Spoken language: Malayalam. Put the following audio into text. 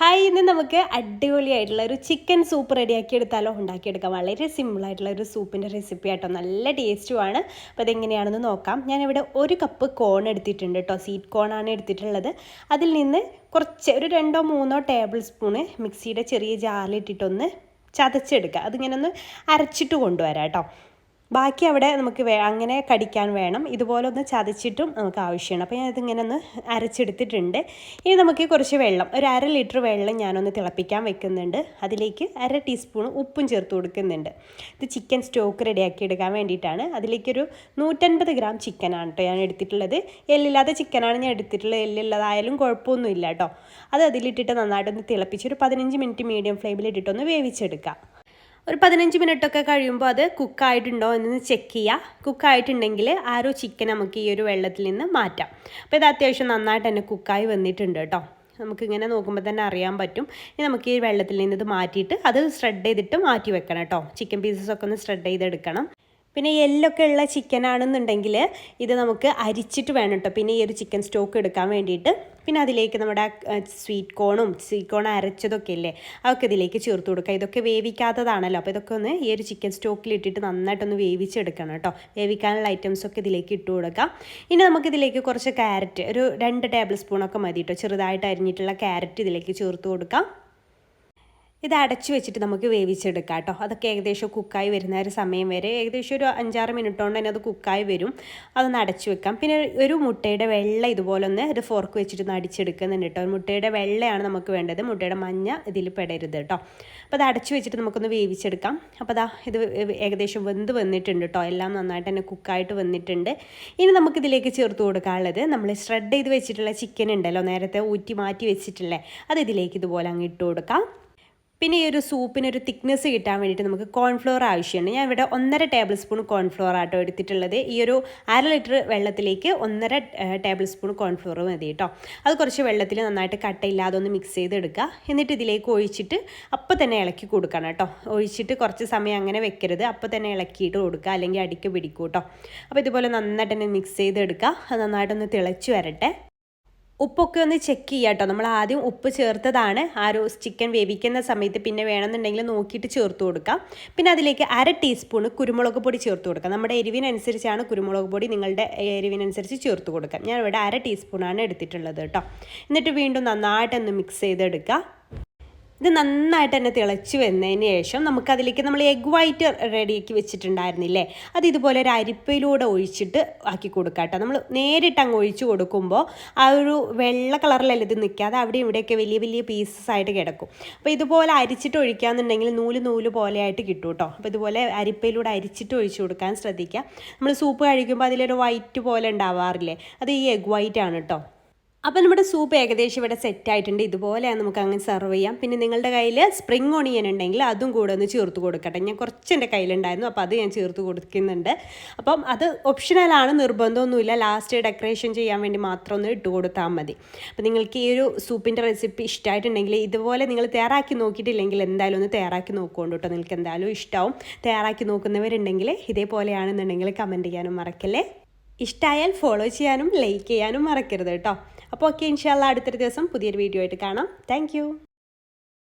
ഹായ്, ഇന്ന് നമുക്ക് അടിപൊളിയായിട്ടുള്ള ഒരു ചിക്കൻ സൂപ്പ് റെഡിയാക്കി എടുത്താലോ? ഉണ്ടാക്കിയെടുക്കാം. വളരെ സിമ്പിളായിട്ടുള്ള ഒരു സൂപ്പിൻ്റെ റെസിപ്പി ആട്ടോ, നല്ല ടേസ്റ്റുമാണ്. അപ്പോൾ അതെങ്ങനെയാണെന്ന് നോക്കാം. ഞാനിവിടെ 1 കപ്പ് കോൺ എടുത്തിട്ടുണ്ട് കേട്ടോ, സ്വീറ്റ് കോണാണ് എടുത്തിട്ടുള്ളത്. അതിൽ നിന്ന് കുറച്ച് ഒരു 2-3 ടേബിൾ സ്പൂണ് മിക്സിയുടെ ചെറിയ ജാറിലിട്ടിട്ടൊന്ന് ചതച്ചെടുക്കുക. അതിങ്ങനെ ഒന്ന് അരച്ചിട്ട് കൊണ്ടുവരാം കേട്ടോ. ബാക്കി അവിടെ നമുക്ക് അങ്ങനെ കടിക്കാൻ വേണം. ഇതുപോലെ ഒന്ന് ചതച്ചിട്ടും നമുക്ക് ആവശ്യമാണ്. അപ്പോൾ ഞാനിതിങ്ങനെ ഒന്ന് അരച്ചെടുത്തിട്ടുണ്ട്. ഇനി നമുക്ക് കുറച്ച് വെള്ളം, ഒരു 1/2 ലിറ്റർ വെള്ളം ഞാനൊന്ന് തിളപ്പിക്കാൻ വെക്കുന്നുണ്ട്. അതിലേക്ക് 1/2 ടീസ്പൂൺ ഉപ്പും ചേർത്ത് കൊടുക്കുന്നുണ്ട്. ഇത് ചിക്കൻ സ്റ്റോക്ക് റെഡിയാക്കി എടുക്കാൻ വേണ്ടിയിട്ടാണ്. അതിലേക്കൊരു 150 ഗ്രാം ചിക്കനാണ് കേട്ടോ ഞാൻ എടുത്തിട്ടുള്ളത്. എല്ലില്ലാത്ത ചിക്കനാണ് ഞാൻ എടുത്തിട്ടുള്ളത്. എല്ലുള്ളതായാലും കുഴപ്പമൊന്നുമില്ല കേട്ടോ. അത് അതിലിട്ടിട്ട് നന്നായിട്ടൊന്ന് തിളപ്പിച്ച് ഒരു 15 മിനിറ്റ് മീഡിയം ഫ്ലെയിമിലിട്ടിട്ടൊന്ന് വേവിച്ചെടുക്കാം. ഒരു 15 മിനിറ്റൊക്കെ കഴിയുമ്പോൾ അത് കുക്കായിട്ടുണ്ടോ എന്ന് ചെക്ക് ചെയ്യുക. കുക്കായിട്ടുണ്ടെങ്കിൽ ചിക്കൻ നമുക്ക് ഈ ഒരു വെള്ളത്തിൽ നിന്ന് മാറ്റാം. അപ്പോൾ ഇത് അത്യാവശ്യം നന്നായിട്ട് തന്നെ കുക്കായി വന്നിട്ടുണ്ട് കേട്ടോ. നമുക്കിങ്ങനെ നോക്കുമ്പോൾ തന്നെ അറിയാൻ പറ്റും. ഇനി നമുക്ക് ഈ വെള്ളത്തിൽ നിന്ന് ഇത് മാറ്റിയിട്ട് അത് സ്പ്രെഡ് ചെയ്തിട്ട് മാറ്റി വെക്കണം കേട്ടോ. ചിക്കൻ പീസസൊക്കെ ഒന്ന് സ്പ്രെഡ് ചെയ്തെടുക്കണം. പിന്നെ എല്ലൊക്കെ ഉള്ള ചിക്കൻ ആണെന്നുണ്ടെങ്കിൽ ഇത് നമുക്ക് അരിച്ചിട്ട് വേണം കേട്ടോ പിന്നെ ഈ ഒരു ചിക്കൻ സ്റ്റോക്ക് എടുക്കാൻ വേണ്ടിയിട്ട്. പിന്നെ അതിലേക്ക് നമ്മുടെ സ്വീറ്റ് കോൺ അരച്ചതൊക്കെ ഇല്ലേ, അതൊക്കെ ഇതിലേക്ക് ചേർത്ത് കൊടുക്കുക. ഇതൊക്കെ വേവിക്കാത്തതാണല്ലോ, അപ്പോൾ ഇതൊക്കെ ഒന്ന് ഈ ഒരു ചിക്കൻ സ്റ്റോക്കിൽ ഇട്ടിട്ട് നന്നായിട്ടൊന്ന് വേവിച്ചെടുക്കണം കേട്ടോ. വേവിക്കാനുള്ള ഐറ്റംസൊക്കെ ഇതിലേക്ക് ഇട്ട് കൊടുക്കാം. ഇനി നമുക്കിതിലേക്ക് കുറച്ച് ക്യാരറ്റ്, ഒരു 2 ടേബിൾ സ്പൂണൊക്കെ മതി കേട്ടോ, ചെറുതായിട്ട് അരിഞ്ഞിട്ടുള്ള ക്യാരറ്റ് ഇതിലേക്ക് ചേർത്ത് കൊടുക്കാം. ഇത് അടച്ചു വെച്ചിട്ട് നമുക്ക് വേവിച്ചെടുക്കാം കേട്ടോ. അതൊക്കെ ഏകദേശം കുക്കായി വരുന്ന ഒരു സമയം വരെ, ഏകദേശം ഒരു 5-6 മിനിറ്റ് കൊണ്ട് തന്നെ അത് കുക്കായി വരും. അതൊന്ന് അടച്ചു വെക്കാം. പിന്നെ ഒരു മുട്ടയുടെ വെള്ള ഇതുപോലെ ഒന്ന് ഒരു ഫോർക്ക് വെച്ചിട്ട് അടിച്ചെടുക്കുന്നുണ്ട് കേട്ടോ. മുട്ടയുടെ വെള്ളയാണ് നമുക്ക് വേണ്ടത്, മുട്ടയുടെ മഞ്ഞ ഇതിൽ പെടരുത് കേട്ടോ. അപ്പോൾ അത് അടച്ചു വെച്ചിട്ട് നമുക്കൊന്ന് വേവിച്ചെടുക്കാം. അപ്പോൾ ഇത് ഏകദേശം വെന്ത് വന്നിട്ടുണ്ട് കേട്ടോ. എല്ലാം നന്നായിട്ട് തന്നെ കുക്കായിട്ട് വന്നിട്ടുണ്ട്. ഇനി നമുക്കിതിലേക്ക് ചേർത്ത് കൊടുക്കാനുള്ളത് നമ്മൾ ഷ്രെഡ് ചെയ്ത് വെച്ചിട്ടുള്ള ചിക്കൻ ഉണ്ടല്ലോ, നേരത്തെ ഊറ്റി മാറ്റി വെച്ചിട്ടില്ലേ, അത് ഇതിലേക്ക് ഇതുപോലെ അങ്ങ് ഇട്ട് കൊടുക്കാം. പിന്നെ ഈ ഒരു സൂപ്പിനൊരു തിക്നെസ് കിട്ടാൻ വേണ്ടിയിട്ട് നമുക്ക് കോൺഫ്ലോർ ആവശ്യമുണ്ട്. ഞാൻ ഇവിടെ 1.5 ടേബിൾ സ്പൂൺ കോൺഫ്ലോർ ആട്ടോ എടുത്തിട്ടുള്ളത്. ഈ ഒരു 1/2 ലിറ്റർ വെള്ളത്തിലേക്ക് 1.5 ടേബിൾ സ്പൂൺ കോൺഫ്ലോർ മതി കേട്ടോ. അത് കുറച്ച് വെള്ളത്തിൽ നന്നായിട്ട് കട്ടയില്ലാതെ ഒന്ന് മിക്സ് ചെയ്തെടുക്കുക. എന്നിട്ട് ഇതിലേക്ക് ഒഴിച്ചിട്ട് അപ്പോൾ തന്നെ ഇളക്കി കൊടുക്കണം കേട്ടോ. ഒഴിച്ചിട്ട് കുറച്ച് സമയം അങ്ങനെ വെക്കരുത്, അപ്പോൾ തന്നെ ഇളക്കിയിട്ട് കൊടുക്കുക, അല്ലെങ്കിൽ അടിക്ക് പിടിക്കും കേട്ടോ. അപ്പോൾ ഇതുപോലെ നന്നായിട്ട് തന്നെ മിക്സ് ചെയ്തെടുക്കുക. അത് നന്നായിട്ടൊന്ന് തിളച്ച് വരട്ടെ. ഉപ്പൊക്കെ ഒന്ന് ചെക്ക് ചെയ്യുക കേട്ടോ. നമ്മൾ ആദ്യം ഉപ്പ് ചേർത്തതാണ് ചിക്കൻ വേവിക്കുന്ന സമയത്ത്. പിന്നെ വേണമെന്നുണ്ടെങ്കിൽ നോക്കിയിട്ട് ചേർത്ത് കൊടുക്കാം. പിന്നെ അതിലേക്ക് 1/2 ടീസ്പൂൺ കുരുമുളക് പൊടി ചേർത്ത് കൊടുക്കാം. നമ്മുടെ എരിവിനനുസരിച്ചാണ് കുരുമുളക് പൊടി, നിങ്ങളുടെ എരിവിനനുസരിച്ച് ചേർത്ത് കൊടുക്കാം. ഞാൻ ഇവിടെ 1/2 ടീസ്പൂണാണ് എടുത്തിട്ടുള്ളത് കേട്ടോ. എന്നിട്ട് വീണ്ടും നന്നായിട്ടൊന്ന് മിക്സ് ചെയ്തെടുക്കുക. ഇത് നന്നായിട്ട് തന്നെ തിളച്ച് വന്നതിന് ശേഷം നമുക്കതിലേക്ക് നമ്മൾ എഗ് വൈറ്റ് റെഡിയാക്കി വെച്ചിട്ടുണ്ടായിരുന്നില്ലേ, അത് ഇതുപോലെ ഒരു അരിപ്പയിലൂടെ ഒഴിച്ചിട്ട് ആക്കി കൊടുക്കാം കേട്ടോ. നമ്മൾ നേരിട്ട് അങ്ങ് ഒഴിച്ച് കൊടുക്കുമ്പോൾ ആ ഒരു വെള്ള കളറിലല്ല ഇത് നിൽക്കാതെ അവിടെ ഇവിടെയൊക്കെ വലിയ വലിയ പീസസ് ആയിട്ട് കിടക്കും. അപ്പോൾ ഇതുപോലെ അരിച്ചിട്ട് ഒഴിക്കാന്നുണ്ടെങ്കിൽ നൂല് പോലെ ആയിട്ട് കിട്ടും കേട്ടോ. അപ്പോൾ ഇതുപോലെ അരിപ്പയിലൂടെ അരിച്ചിട്ട് ഒഴിച്ച് കൊടുക്കാൻ ശ്രദ്ധിക്കുക. നമ്മൾ സൂപ്പ് കഴിക്കുമ്പോൾ അതിലൊരു വൈറ്റ് പോലെ ഉണ്ടാവാറില്ലേ, അത് ഈ എഗ് വൈറ്റ് ആണ് കേട്ടോ. അപ്പോൾ നമ്മുടെ സൂപ്പ് ഏകദേശം ഇവിടെ സെറ്റായിട്ടുണ്ട്. ഇതുപോലെ നമുക്ക് അങ്ങനെ സെർവ് ചെയ്യാം. പിന്നെ നിങ്ങളുടെ കയ്യിൽ സ്പ്രിംഗ് ഓണിയൻ ഉണ്ടെങ്കിൽ അതും കൂടെ ഒന്ന് ചേർത്ത് കൊടുക്കട്ടെ. ഞാൻ കുറച്ച് എൻ്റെ കയ്യിലുണ്ടായിരുന്നു, അപ്പോൾ അത് ഞാൻ ചേർത്ത് കൊടുക്കുന്നുണ്ട്. അപ്പം അത് ഓപ്ഷണലാണ്, നിർബന്ധമൊന്നുമില്ല. ലാസ്റ്റ് ഡെക്കറേഷൻ ചെയ്യാൻ വേണ്ടി മാത്രം ഒന്ന് ഇട്ട് കൊടുത്താൽ മതി. അപ്പോൾ നിങ്ങൾക്ക് ഈ ഒരു സൂപ്പിൻ്റെ റെസിപ്പി ഇഷ്ടമായിട്ടുണ്ടെങ്കിൽ ഇതുപോലെ നിങ്ങൾ തയ്യാറാക്കി നോക്കിയിട്ടില്ലെങ്കിൽ എന്തായാലും ഒന്ന് തയ്യാറാക്കി നോക്കുകൊണ്ട് കേട്ടോ. നിങ്ങൾക്ക് എന്തായാലും ഇഷ്ടമാവും. തയ്യാറാക്കി നോക്കുന്നവരുണ്ടെങ്കിൽ ഇതേപോലെയാണെന്നുണ്ടെങ്കിൽ കമൻറ്റ് ചെയ്യാനും മറക്കല്ലേ. ഇഷ്ടമായാൽ ഫോളോ ചെയ്യാനും ലൈക്ക് ചെയ്യാനും മറക്കരുത് കേട്ടോ. അപ്പോൾ ഓക്കെ, ഇൻഷാല്ലാ അടുത്തൊരു ദിവസം പുതിയൊരു വീഡിയോ ആയിട്ട് കാണാം. താങ്ക്